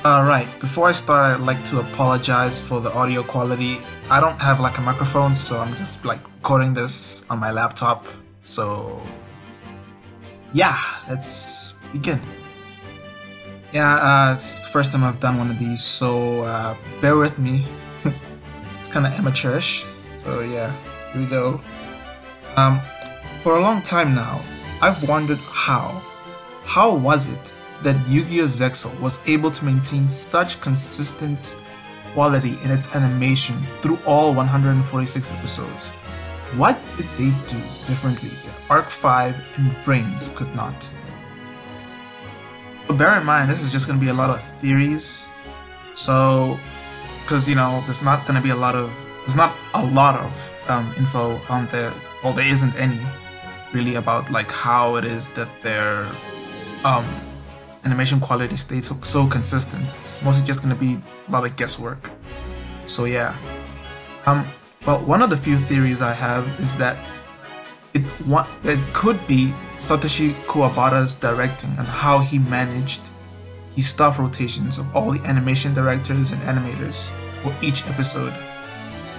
Alright, before I start, I'd like to apologize for the audio quality. I don't have like a microphone, so I'm just like recording this on my laptop. So, yeah, let's begin. Yeah, it's the first time I've done one of these, so bear with me. It's kind of amateurish, so yeah, here we go. For a long time now, I've wondered how was it that Yu-Gi-Oh! Zexal was able to maintain such consistent quality in its animation through all 146 episodes? What did they do differently that Arc 5 and Vrains could not? But bear in mind, this is just going to be a lot of theories, so, because there's not a lot of info on there, well, there isn't any really about like how it is that their animation quality stays so consistent. It's mostly just going to be a lot of guesswork. So yeah. Well, one of the few theories I have is that it could be Satoshi Kuwabara's directing and how he managed his staff rotations of all the animation directors and animators for each episode.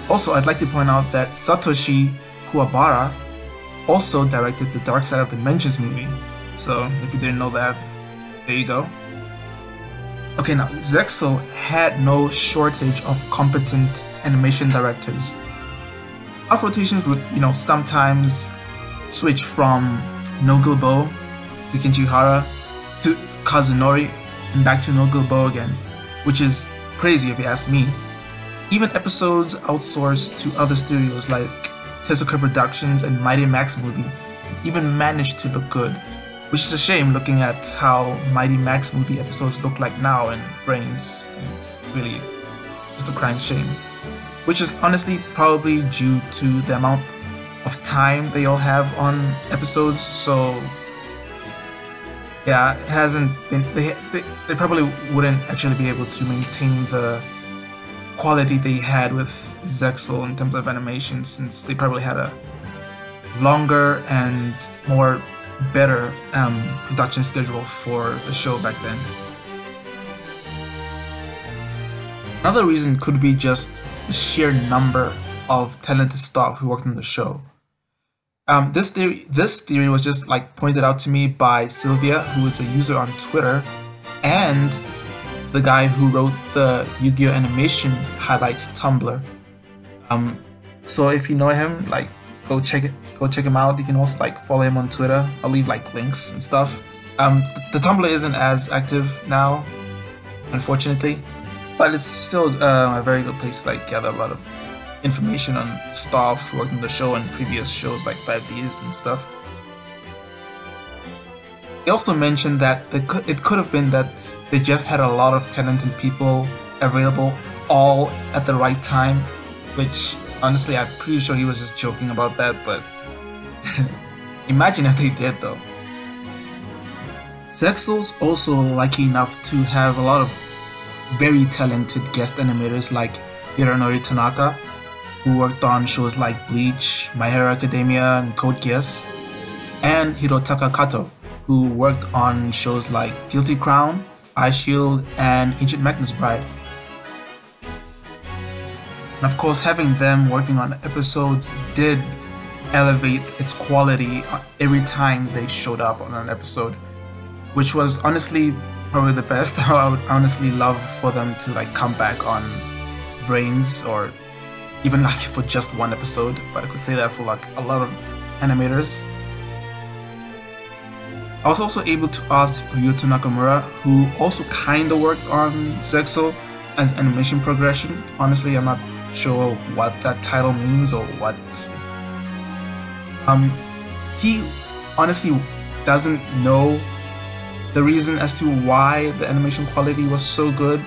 Also, I'd like to point out that Satoshi Kuwabara also directed the Dark Side of Dimensions movie. So if you didn't know that, there you go. Okay, now Zexal had no shortage of competent animation directors. Staff rotations would, sometimes switch from Nogilbo to Kinchihara to Kazunori and back to Nogilbo again, which is crazy if you ask me. Even episodes outsourced to other studios like Tezuka Productions and Mighty Max Movie even managed to look good, which is a shame looking at how Mighty Max Movie episodes look like now in Vrains. It's really just a crying shame, which is honestly probably due to the amount of time they all have on episodes. So yeah, it hasn't been, they probably wouldn't actually be able to maintain the quality they had with Zexal in terms of animation, since they probably had a longer and better production schedule for the show back then. Another reason could be just the sheer number of talented staff who worked on the show. This theory was just like pointed out to me by Sylvia, who is a user on Twitter, and the guy who wrote the Yu-Gi-Oh! Animation highlights Tumblr. So if you know him, like go check him out. You can also like follow him on Twitter. I'll leave like links and stuff. The Tumblr isn't as active now, unfortunately, but it's still a very good place to like gather a lot of information on the staff who worked on the show and previous shows like 5Ds and stuff. He also mentioned that it could have been that they just had a lot of talented people available all at the right time, which honestly I'm pretty sure he was just joking about that, but imagine if they did though. Zexal's also lucky enough to have a lot of very talented guest animators like Hironori Tanaka, who worked on shows like Bleach, My Hero Academia, and Code Geass, and Hirotaka Kato, who worked on shows like Guilty Crown, Eyeshield, and Ancient Magnus Bride. And of course, having them working on episodes did elevate its quality every time they showed up on an episode, which was honestly probably the best. I would honestly love for them to like come back on Vrains, or even like for just one episode, but I could say that for like a lot of animators. I was also able to ask Ryuto Nakamura, who also kinda worked on Zexal as animation progression. Honestly, I'm not sure what that title means or what. He honestly doesn't know the reason as to why the animation quality was so good,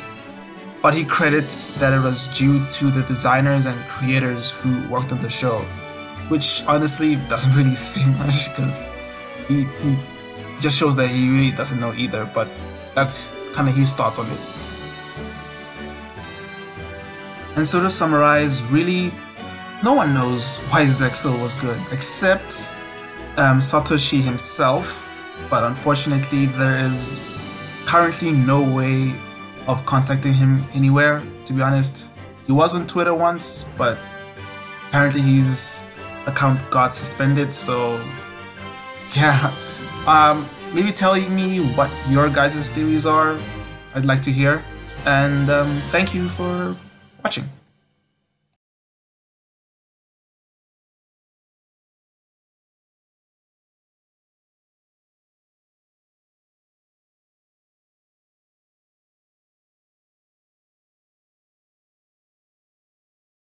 but he credits that it was due to the designers and creators who worked on the show, which honestly doesn't really say much because he just shows that he really doesn't know either, but that's kind of his thoughts on it. And so to summarize, really, no one knows why Zexal was good except Satoshi himself, but unfortunately there is currently no way of contacting him anywhere, to be honest. He was on Twitter once, but apparently his account got suspended, so yeah. Maybe telling me what your guys' theories are, I'd like to hear. And thank you for watching.